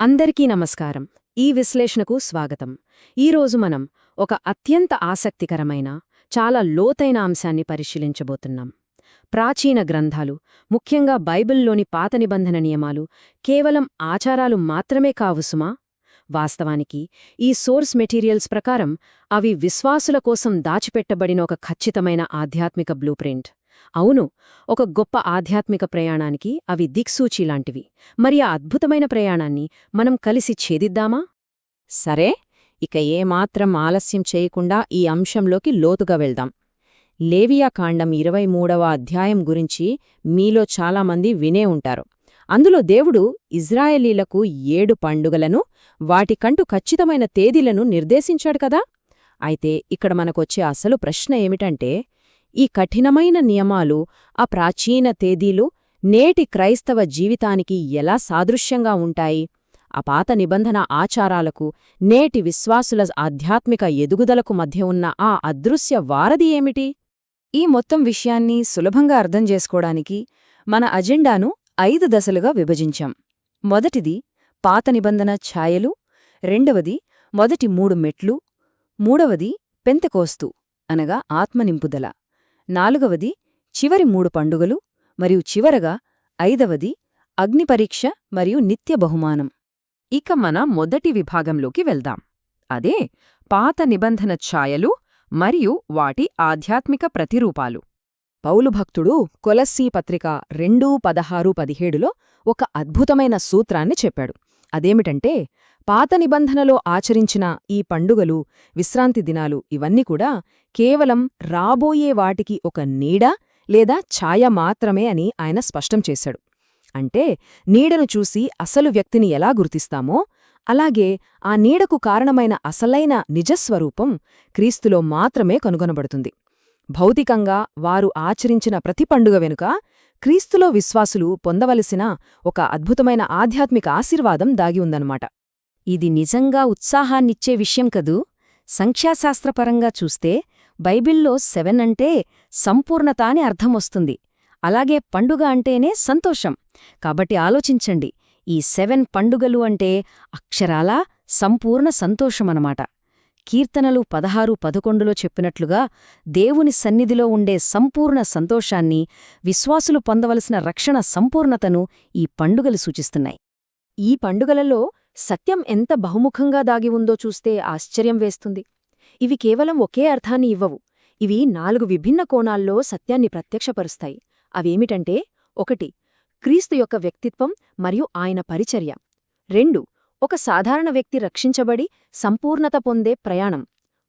అందరికీ నమస్కారం. ఈ విశ్లేషణకు స్వాగతం. ఈరోజు మనం ఒక అత్యంత ఆసక్తికరమైన, చాలా లోతైన అంశాన్ని పరిశీలించబోతున్నాం. ప్రాచీన గ్రంథాలు, ముఖ్యంగా బైబిల్లోని పాత నిబంధన నియమాలు కేవలం ఆచారాలు మాత్రమే కావు సుమా. వాస్తవానికి ఈ సోర్స్ మెటీరియల్స్ ప్రకారం అవి విశ్వాసుల కోసం దాచిపెట్టబడిన ఒక ఖచ్చితమైన ఆధ్యాత్మిక బ్లూప్రింట్. అవును, ఒక గొప్ప ఆధ్యాత్మిక ప్రయాణానికి అవి దిక్సూచీలాంటివి. మరి ఆ అద్భుతమైన ప్రయాణాన్ని మనం కలిసి ఛేదిద్దామా? సరే, ఇక ఏమాత్రం ఆలస్యం చేయకుండా ఈ అంశంలోకి లోతుగా వెళ్దాం. లేవియాకాండం 23వ అధ్యాయం గురించి మీలో చాలామంది వినే ఉంటారు. అందులో దేవుడు ఇజ్రాయేలీలకు 7 పండుగలను, వాటికంటూ ఖచ్చితమైన తేదీలను నిర్దేశించాడు కదా. అయితే ఇక్కడ మనకొచ్చే అసలు ప్రశ్న ఏమిటంటే, ఈ కఠినమైన నియమాలు, ఆ ప్రాచీన తేదీలు నేటి క్రైస్తవ జీవితానికి ఎలా సాదృశ్యంగా ఉంటాయి? ఆ పాత నిబంధన ఆచారాలకు, నేటి విశ్వాసుల ఆధ్యాత్మిక ఎదుగుదలకు మధ్య ఉన్న ఆ అదృశ్య వారధి ఏమిటి? ఈ మొత్తం విషయాన్ని సులభంగా అర్థం చేసుకోవడానికి మన అజెండాను 5 దశలుగా విభజించాం. మొదటిది పాత నిబంధన ఛాయలు, రెండవది మొదటి 3 మెట్లు, మూడవది పెంతెకోస్తు అనగా ఆత్మనింపుదల, నాలుగవది చివరి 3 పండుగలు, మరియు చివరగా 5వది అగ్నిపరీక్ష మరియు నిత్య బహుమానం. ఇక మన మొదటి విభాగంలోకి వెళ్దాం. అదే పాత నిబంధన ఛాయలు మరియు వాటి ఆధ్యాత్మిక ప్రతిరూపాలు. పౌలు భక్తుడు కొలస్సీ పత్రిక 2:16-17లో ఒక అద్భుతమైన సూత్రాన్ని చెప్పాడు. అదేమిటంటే, పాత నిబంధనలో ఆచరించిన ఈ పండుగలు, విశ్రాంతి దినాలు ఇవన్నీ కూడా కేవలం రాబోయే వాటికి ఒక నీడ లేదా ఛాయ మాత్రమే అని ఆయన స్పష్టం చేశాడు. అంటే నీడను చూసి అసలు వ్యక్తిని ఎలా గుర్తిస్తామో, అలాగే ఆ నీడకు కారణమైన అసలైన నిజస్వరూపం క్రీస్తులో మాత్రమే కనుగొనబడుతుంది. భౌతికంగా వారు ఆచరించిన ప్రతి పండుగ వెనుక క్రీస్తులో విశ్వాసులు పొందవలసిన ఒక అద్భుతమైన ఆధ్యాత్మిక ఆశీర్వాదం దాగి ఉందన్నమాట. ఇది నిజంగా ఉత్సాహాన్నిచ్చే విషయం కదూ. సంఖ్యాశాస్త్రపరంగా చూస్తే బైబిల్లో 7 అంటే సంపూర్ణత అని అర్థమొస్తుంది. అలాగే పండుగ అంటేనే సంతోషం. కాబట్టి ఆలోచించండి, ఈ 7 పండుగలు అంటే అక్షరాలా సంపూర్ణ సంతోషమనమాట. కీర్తనలు 16:11లో చెప్పినట్లుగా దేవుని సన్నిధిలో ఉండే సంపూర్ణ సంతోషాన్ని, విశ్వాసులు పొందవలసిన రక్షణ సంపూర్ణతను ఈ పండుగలు సూచిస్తున్నాయి. ఈ పండుగలలో సత్యం ఎంత బహుముఖంగా దాగి ఉందో చూస్తే ఆశ్చర్యం వేస్తుంది. ఇవి కేవలం ఒకే అర్థాన్ని ఇవ్వవు. ఇవి 4 విభిన్న కోణాల్లో సత్యాన్ని ప్రత్యక్షపరుస్తాయి. అవేమిటంటే, 1 క్రీస్తు యొక్క వ్యక్తిత్వం మరియు ఆయన పరిచర్య, 2 ఒక సాధారణ వ్యక్తి రక్షించబడి సంపూర్ణత పొందే ప్రయాణం,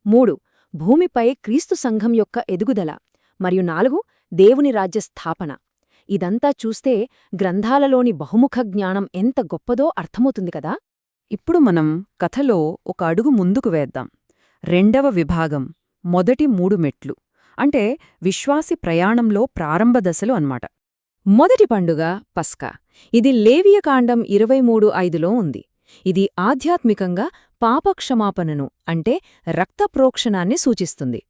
3 భూమిపై క్రీస్తు సంఘం యొక్క ఎదుగుదల, మరియు 4 దేవుని రాజ్య స్థాపన. ఇదంతా చూస్తే గ్రంథాలలోని బహుముఖ జ్ఞానం ఎంత గొప్పదో అర్థమవుతుంది కదా. ఇప్పుడు మనం కథలో ఒక అడుగు ముందుకు వేద్దాం. 2వ విభాగం, మొదటి 3 మెట్లు, అంటే విశ్వాసి ప్రయాణంలో ప్రారంభ దశలు అన్నమాట. మొదటి పండుగ పస్కా. ఇది లేవియకాండం 23:5లో ఉంది. ఇది ఆధ్యాత్మికంగా పాపక్షమాపణను, అంటే రక్తప్రోక్షణాన్ని సూచిస్తుంది.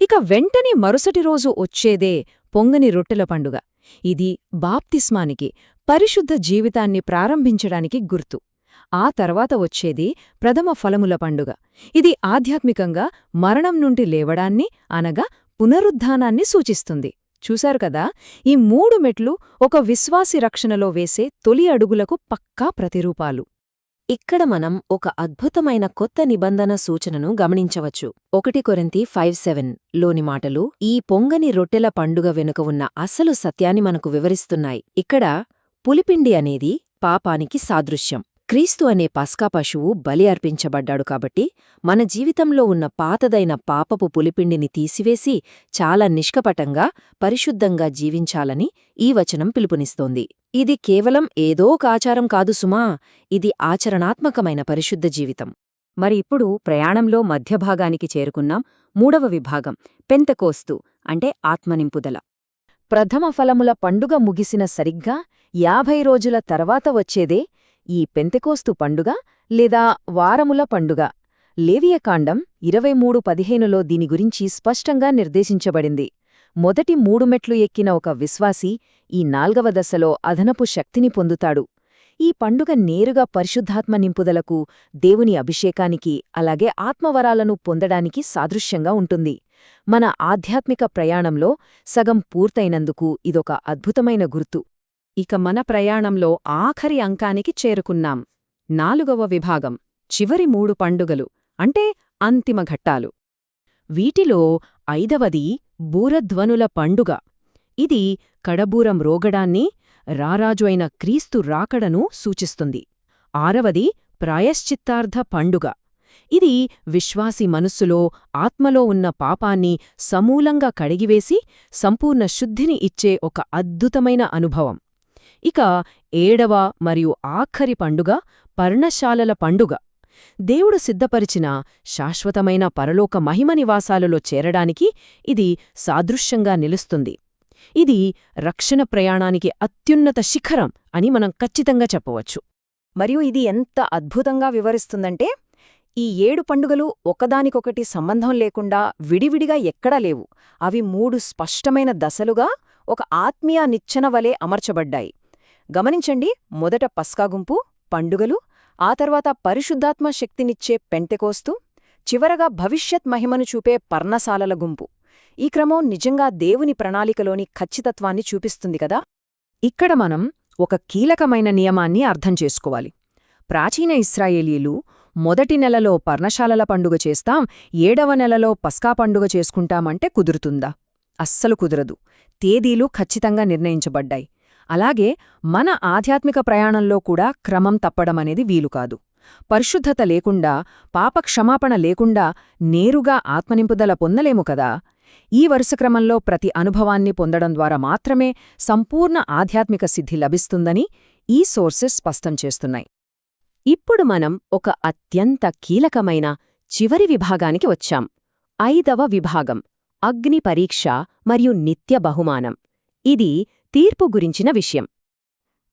ఇక వెంటనే మరుసటి రోజు వచ్చేదే పొంగని రొట్టెల పండుగ. ఇది బాప్తిస్మానికి, పరిశుద్ధ జీవితాన్ని ప్రారంభించడానికి గుర్తు. ఆ తర్వాత వచ్చేది ప్రథమ ఫలముల పండుగ. ఇది ఆధ్యాత్మికంగా మరణం నుండి లేవడాన్ని, అనగా పునరుద్ధానాన్ని సూచిస్తుంది. చూశారు కదా, ఈ 3 మెట్లు ఒక విశ్వాసి రక్షణలో వేసే తొలి అడుగులకు పక్కా ప్రతిరూపాలు. ఇక్కడ మనం ఒక అద్భుతమైన కొత్త నిబంధన సూచనను గమనించవచ్చు. 1 కొరింథీ 5:7 లోని మాటలు ఈ పొంగని రొట్టెల పండుగ వెనుక ఉన్న అసలు సత్యాన్ని మనకు వివరిస్తున్నాయి. ఇక్కడ పులిపిండి అనేది పాపానికి సాదృశ్యం. క్రీస్తు అనే పస్కా పశువు బలి అర్పించబడ్డాడు కాబట్టి మన జీవితంలో ఉన్న పాతదైన పాపపు పులిపిండిని తీసివేసి చాలా నిష్కపటంగా, పరిశుద్ధంగా జీవించాలని ఈ వచనం పిలుపునిస్తోంది. ఇది కేవలం ఏదో ఒక ఆచారం కాదు సుమా, ఇది ఆచరణాత్మకమైన పరిశుద్ధ జీవితం. మరి ఇప్పుడు ప్రయాణంలో మధ్యభాగానికి చేరుకున్నాం. 3వ విభాగం, పెంతెకోస్తు, అంటే ఆత్మనింపుదల. ప్రథమ ఫలముల పండుగ ముగిసిన సరిగ్గా 50 రోజుల తర్వాత వచ్చేదే ఈ పెంతెకోస్తు పండుగ లేదా వారముల పండుగ. లేవియకాండం 23:15లో దీని గురించి స్పష్టంగా నిర్దేశించబడింది. మొదటి 3 మెట్లు ఎక్కిన ఒక విశ్వాసి ఈ 4వ దశలో అదనపు శక్తిని పొందుతాడు. ఈ పండుగ నేరుగా పరిశుద్ధాత్మ నింపుదలకు, దేవుని అభిషేకానికి, అలాగే ఆత్మవరాలను పొందడానికి సాదృశ్యంగా ఉంటుంది. మన ఆధ్యాత్మిక ప్రయాణంలో సగం పూర్తయినందుకు ఇదొక అద్భుతమైన గుర్తు. ఇక మన ప్రయాణంలో ఆఖరి అంకానికి చేరుకున్నాం. 4వ విభాగం, చివరి 3 పండుగలు, అంటే అంతిమ ఘట్టాలు. వీటిలో 5వది బూరధ్వనుల పండుగ. ఇది కడబూరం రోగడాన్ని, రారాజు అయిన క్రీస్తు రాకడను సూచిస్తుంది. 6వది ప్రాయశ్చిత్తార్థ పండుగ. ఇది విశ్వాసి మనస్సులో, ఆత్మలో ఉన్న పాపాన్ని సమూలంగా కడిగివేసి సంపూర్ణ శుద్ధిని ఇచ్చే ఒక అద్భుతమైన అనుభవం. ఇక 7వ మరియు ఆఖరి పండుగ పర్ణశాలల పండుగ. దేవుడు సిద్ధపరిచిన శాశ్వతమైన పరలోక మహిమ నివాసాలలో చేరడానికి ఇది సాదృశ్యంగా నిలుస్తుంది. ఇది రక్షణ ప్రయాణానికి అత్యున్నత శిఖరం అని మనం ఖచ్చితంగా చెప్పవచ్చు. మరియు ఇది ఎంత అద్భుతంగా వివరిస్తుందంటే, ఈ 7 పండుగలు ఒకదానికొకటి సంబంధం లేకుండా విడివిడిగా ఎక్కడా లేవు. అవి 3 స్పష్టమైన దశలుగా ఒక ఆత్మీయ నిచ్చెన వలె అమర్చబడ్డాయి. గమనించండి, మొదట పస్కా గుంపు, పండుగలు, ఆ తర్వాత పరిశుద్ధాత్మ శక్తినిచ్చే పెంటెకోస్తు, చివరగా భవిష్యత్ మహిమను చూపే పర్ణశాలల గుంపు. ఈ క్రమం నిజంగా దేవుని ప్రణాళికలోని ఖచ్చితత్వాన్ని చూపిస్తుంది కదా. ఇక్కడ మనం ఒక కీలకమైన నియమాన్ని అర్థం చేసుకోవాలి. ప్రాచీన ఇశ్రాయేలీలు మొదటి నెలలో పర్ణశాలల పండుగ చేస్తాం, 7వ నెలలో పస్కా పండుగ చేసుకుంటామంటే కుదురుతుందా? అస్సలు కుదరదు. తేదీలు ఖచ్చితంగా నిర్ణయించబడ్డాయి. అలాగే మన ఆధ్యాత్మిక ప్రయాణంలో కూడా క్రమం తప్పడమనేది వీలుకాదు. పరిశుద్ధత లేకుండా, పాపక్షమాపణ లేకుండా నేరుగా ఆత్మనింపుదల పొందలేము కదా. ఈ వరుసక్రమంలో ప్రతి అనుభవాన్ని పొందడం ద్వారా మాత్రమే సంపూర్ణ ఆధ్యాత్మిక సిద్ధి లభిస్తుందని ఈ సోర్సెస్ స్పష్టం చేస్తున్నాయి. ఇప్పుడు మనం ఒక అత్యంత కీలకమైన చివరి విభాగానికి వచ్చాం. 5వ విభాగం, అగ్ని పరీక్ష మరియు నిత్య బహుమానం. ఇది తీర్పు గురించిన విషయం.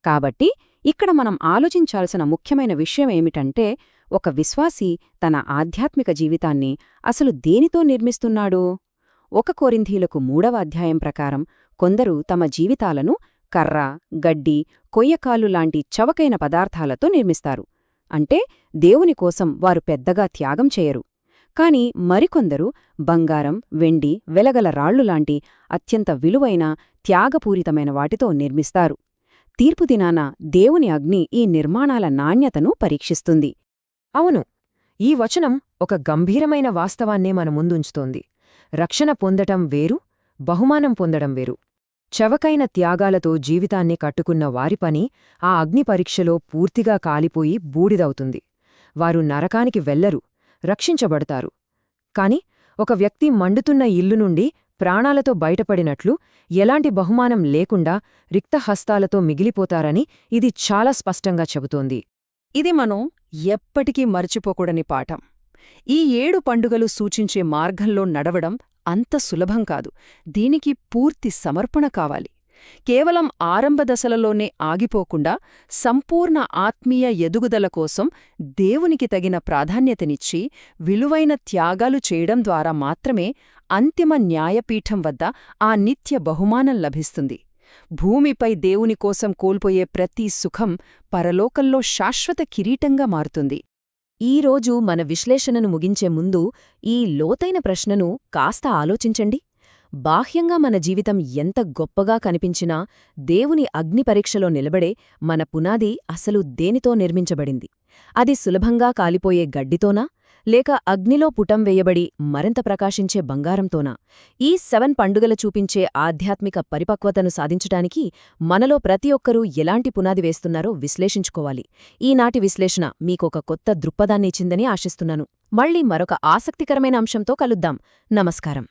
కాబట్టి ఇక్కడ మనం ఆలోచించాల్సిన ముఖ్యమైన విషయం ఏమిటంటే, ఒక విశ్వాసి తన ఆధ్యాత్మిక జీవితాన్ని అసలు దేనితో నిర్మిస్తున్నాడు? 1 కొరింథీయులకు 3వ అధ్యాయం ప్రకారం కొందరు తమ జీవితాలను కర్ర, గడ్డి, కొయ్యకాలు లాంటి చవకైన పదార్థాలతో నిర్మిస్తారు. అంటే దేవుని కోసం వారు పెద్దగా త్యాగం చేయరు. కాని మరికొందరు బంగారం, వెండి, వెలగల రాళ్లులాంటి అత్యంత విలువైన, త్యాగపూరితమైన వాటితో నిర్మిస్తారు. తీర్పుదినాన దేవుని అగ్ని ఈ నిర్మాణాల నాణ్యతను పరీక్షిస్తుంది. అవును, ఈ వచనం ఒక గంభీరమైన వాస్తవాన్నే మన ముందుంచుతోంది. రక్షణ పొందటం వేరు, బహుమానం పొందడం వేరు. చవకైన త్యాగాలతో జీవితాన్ని కట్టుకున్న వారి పని ఆ అగ్ని పరీక్షలో పూర్తిగా కాలిపోయి బూడిదవుతుంది. వారు నరకానికి వెళ్లరు, రక్షించబడతారు. కాని ఒక వ్యక్తి మండుతున్న ఇల్లు నుండి ప్రాణాలతో బయటపడినట్లు, ఎలాంటి బహుమానం లేకుండా రిక్తహస్తాలతో మిగిలిపోతారని ఇది చాలా స్పష్టంగా చెబుతోంది. ఇది మనం ఎప్పటికీ మర్చిపోకూడని పాఠం. ఈ 7 పండుగలు సూచించే మార్గంలో నడవడం అంత సులభం కాదు. దీనికి పూర్తి సమర్పణ కావాలి. కేవలం ఆరంభ దశలలోనే ఆగిపోకుండా సంపూర్ణ ఆత్మీయ ఎదుగుదల కోసం దేవునికి తగిన ప్రాధాన్యతనిచ్చి విలువైన త్యాగాలు చేయడం ద్వారా మాత్రమే అంతిమ న్యాయపీఠం వద్ద ఆ నిత్య బహుమానం లభిస్తుంది. భూమిపై దేవుని కోసం కోల్పోయే ప్రతి సుఖం పరలోకంలో శాశ్వత కిరీటంగా మారుతుంది. ఈరోజు మన విశ్లేషణను ముగించే ముందు ఈ లోతైన ప్రశ్నను కాస్త ఆలోచించండి. బాహ్యంగా మన జీవితం ఎంత గొప్పగా కనిపించినా దేవుని అగ్ని పరీక్షలో నిలబడే మన పునాది అసలు దేనితో నిర్మించబడింది? అది సులభంగా కాలిపోయే గడ్డితోనా, లేక అగ్నిలో పుటం వేయబడి మరింత ప్రకాశించే బంగారంతోనా? ఈ 7 పండుగలు చూపించే ఆధ్యాత్మిక పరిపక్వతను సాధించటానికి మనలో ప్రతి ఒక్కరూ ఎలాంటి పునాది వేస్తున్నారో విశ్లేషించుకోవాలి. ఈనాటి విశ్లేషణ మీకొక కొత్త దృక్పథాన్నిచ్చిందని ఆశిస్తున్నాను. మళ్ళీ మరొక ఆసక్తికరమైన అంశంతో కలుద్దాం. నమస్కారం.